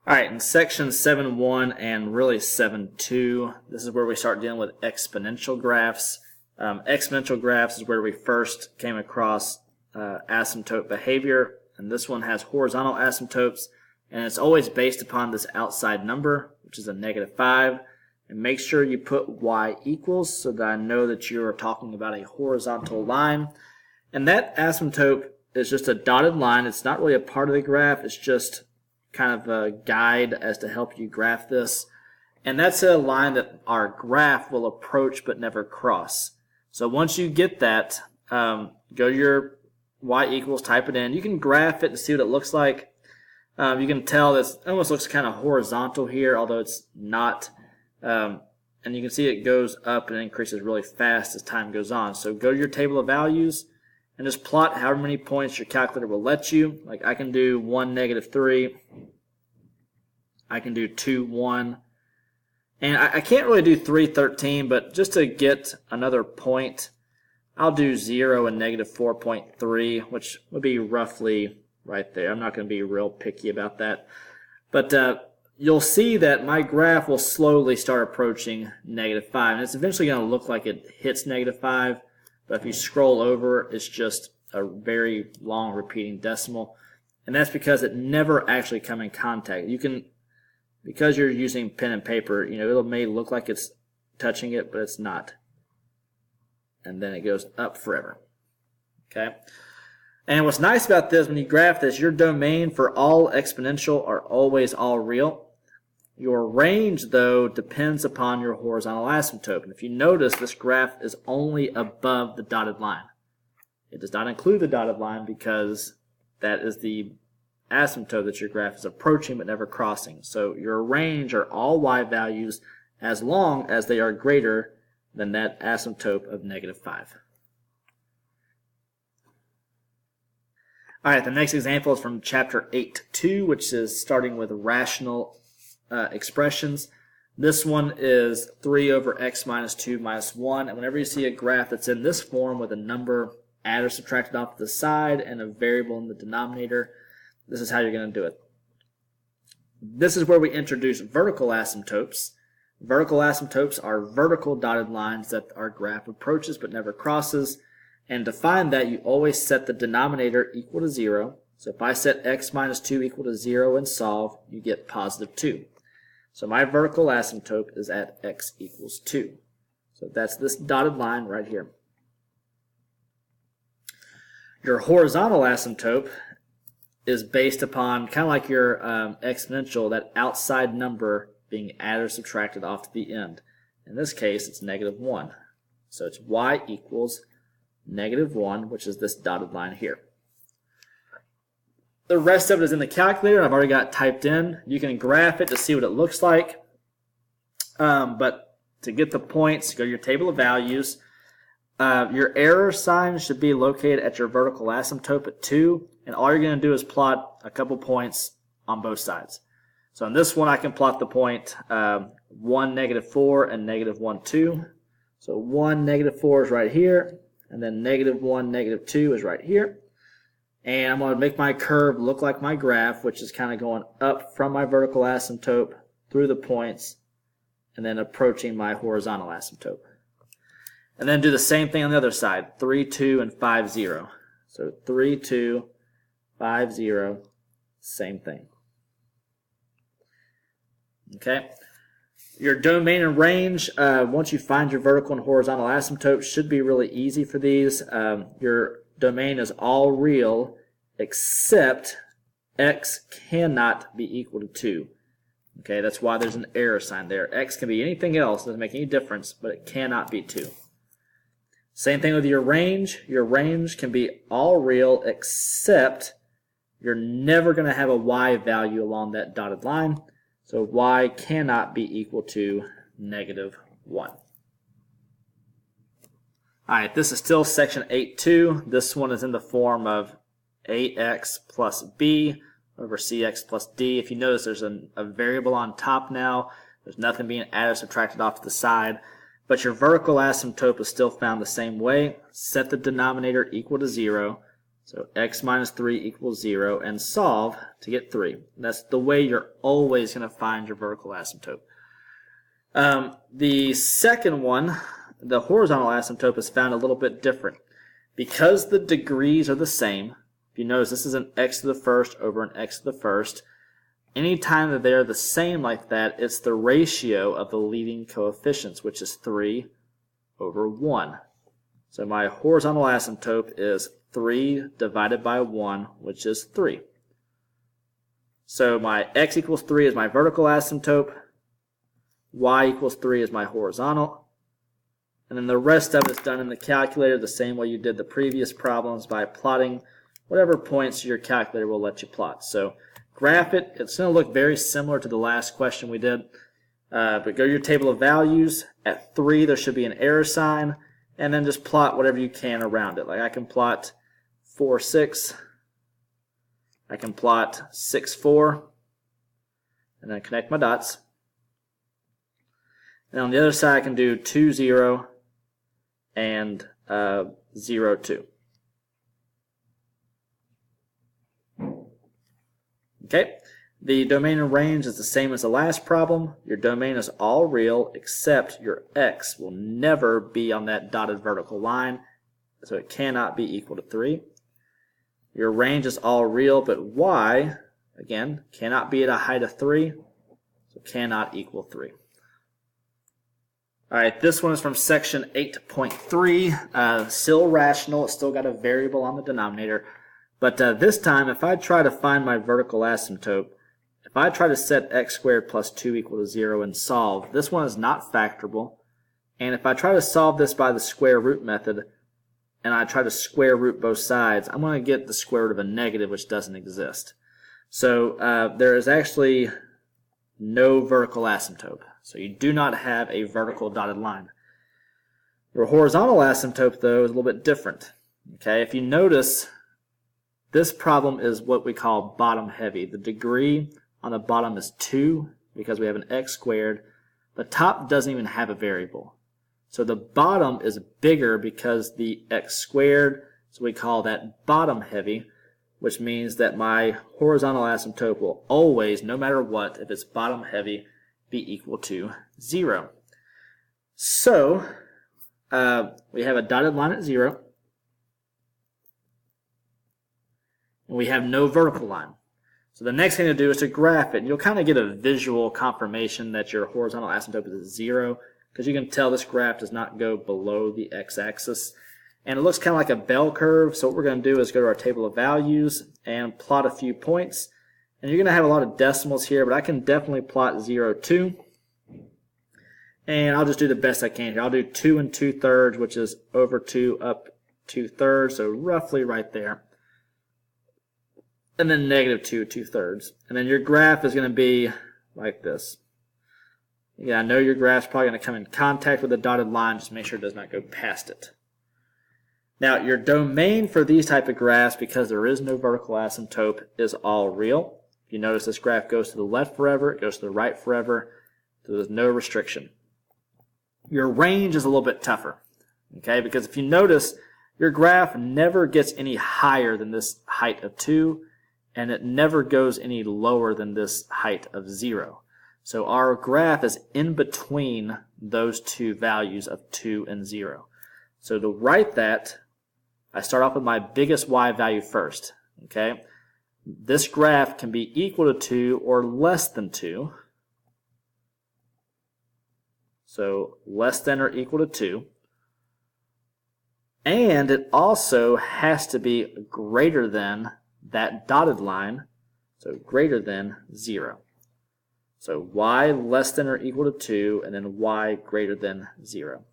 All right, in section 7.1 and really 7.2, this is where we start dealing with exponential graphs. Exponential graphs is where we first came across asymptote behavior, and this one has horizontal asymptotes, and it's always based upon this outside number, which is a -5. And make sure you put y equals so that I know that you are talking about a horizontal line. And that asymptote is just a dotted line. It's not really a part of the graph. It's just kind of a guide as to help you graph this. And that's a line that our graph will approach but never cross. So once you get that, go to your y equals, type it in. You can graph it and see what it looks like. You can tell this almost looks kind of horizontal here, although it's not. And you can see it goes up and increases really fast as time goes on. So go to your table of values and just plot however many points your calculator will let you. Like I can do 1, -3. I can do 2, 1. And I can't really do 3, 13, but just to get another point, I'll do 0 and -4.3, which would be roughly right there. I'm not going to be real picky about that. But you'll see that my graph will slowly start approaching -5. And it's eventually going to look like it hits -5. But if you scroll over, it's just a very long repeating decimal. And that's because it never actually come in contact. You can, because you're using pen and paper, it may look like it's touching it, but it's not. And then it goes up forever. Okay? And what's nice about this, when you graph this, your domain for all exponential are always all real. Your range, though, depends upon your horizontal asymptote. And if you notice, this graph is only above the dotted line. It does not include the dotted line because that is the asymptote that your graph is approaching but never crossing. So your range are all y values as long as they are greater than that asymptote of -5. All right, the next example is from chapter 8.2, which is starting with rational expressions. This one is 3 over x minus 2 minus 1. And whenever you see a graph that's in this form with a number added or subtracted off to the side and a variable in the denominator, this is how you're going to do it. This is where we introduce vertical asymptotes. Vertical asymptotes are vertical dotted lines that our graph approaches but never crosses. And to find that, you always set the denominator equal to 0. So if I set x minus 2 equal to 0 and solve, you get +2. So my vertical asymptote is at x equals 2. So that's this dotted line right here. Your horizontal asymptote is based upon, kind of like your exponential, that outside number being added or subtracted off to the end. In this case, it's -1. So it's y equals -1, which is this dotted line here. The rest of it is in the calculator. I've already got it typed in. You can graph it to see what it looks like. But to get the points, go to your table of values. Your error sign should be located at your vertical asymptote at 2. And all you're going to do is plot a couple points on both sides. So in this one, I can plot the point 1, -4, and -1, 2. So 1, -4 is right here. And then -1, -2 is right here. And I'm going to make my curve look like my graph, which is kind of going up from my vertical asymptote through the points and then approaching my horizontal asymptote. And then do the same thing on the other side, 3, 2, and 5, 0. So 3, 2, 5, 0, same thing. Okay. Your domain and range, once you find your vertical and horizontal asymptote, should be really easy for these. Your domain is all real except x cannot be equal to 2. Okay, that's why there's an error sign there. X can be anything else, doesn't make any difference, but it cannot be 2. Same thing with your range. Your range can be all real except you're never going to have a y value along that dotted line. So y cannot be equal to -1. Alright, this is still section 8.2. This one is in the form of ax plus b over cx plus d. If you notice, there's a variable on top now. There's nothing being added or subtracted off to the side. But your vertical asymptote is still found the same way. Set the denominator equal to 0. So x minus 3 equals 0, and solve to get 3. That's the way you're always going to find your vertical asymptote. The second one, the horizontal asymptote, is found a little bit different. Because the degrees are the same, if you notice this is an x to the first over an x to the first, anytime that they're the same like that, it's the ratio of the leading coefficients, which is 3 over 1. So my horizontal asymptote is 3 divided by 1, which is 3. So my x equals 3 is my vertical asymptote, y equals 3 is my horizontal, and then the rest of it is done in the calculator the same way you did the previous problems by plotting whatever points your calculator will let you plot. So graph it. It's going to look very similar to the last question we did. But go to your table of values. At 3, there should be an error sign. And then just plot whatever you can around it. Like I can plot 4, 6. I can plot 6, 4. And then connect my dots. And on the other side, I can do 2, 0 and 0, 2. Okay, the domain and range is the same as the last problem. Your domain is all real except your x will never be on that dotted vertical line, so it cannot be equal to 3. Your range is all real, but y, again, cannot be at a height of 3, so cannot equal 3. All right, this one is from section 8.3, still rational. It's still got a variable on the denominator. But this time, if I try to find my vertical asymptote, if I try to set x squared plus 2 equal to 0 and solve, this one is not factorable. And if I try to solve this by the square root method, and I try to square root both sides, I'm going to get the square root of a negative, which doesn't exist. So there is actually no vertical asymptote. So you do not have a vertical dotted line. Your horizontal asymptote, though, is a little bit different. Okay, if you notice, this problem is what we call bottom heavy. The degree on the bottom is 2 because we have an x squared. The top doesn't even have a variable. So the bottom is bigger because the x squared, so we call that bottom heavy, which means that my horizontal asymptote will always, no matter what, if it's bottom heavy, be equal to 0. So we have a dotted line at 0. And we have no vertical line. So the next thing to do is to graph it. And you'll kind of get a visual confirmation that your horizontal asymptote is 0, because you can tell this graph does not go below the x-axis. And it looks kind of like a bell curve. So what we're going to do is go to our table of values and plot a few points. And you're going to have a lot of decimals here, but I can definitely plot 0, 2. And I'll just do the best I can here. I'll do 2 2/3, which is over 2 up 2/3, so roughly right there. And then negative 2 2/3. And then your graph is going to be like this. Yeah, I know your graph's probably going to come in contact with the dotted line. Just make sure it does not go past it. Now, your domain for these type of graphs, because there is no vertical asymptote, is all real. If you notice, this graph goes to the left forever, it goes to the right forever, so there's no restriction. Your range is a little bit tougher, okay? Because if you notice, your graph never gets any higher than this height of 2, and it never goes any lower than this height of 0. So our graph is in between those two values of 2 and 0. So to write that, I start off with my biggest y value first, okay? This graph can be equal to 2 or less than 2. So less than or equal to 2. And it also has to be greater than that dotted line, so greater than 0. So y less than or equal to 2, and then y greater than 0.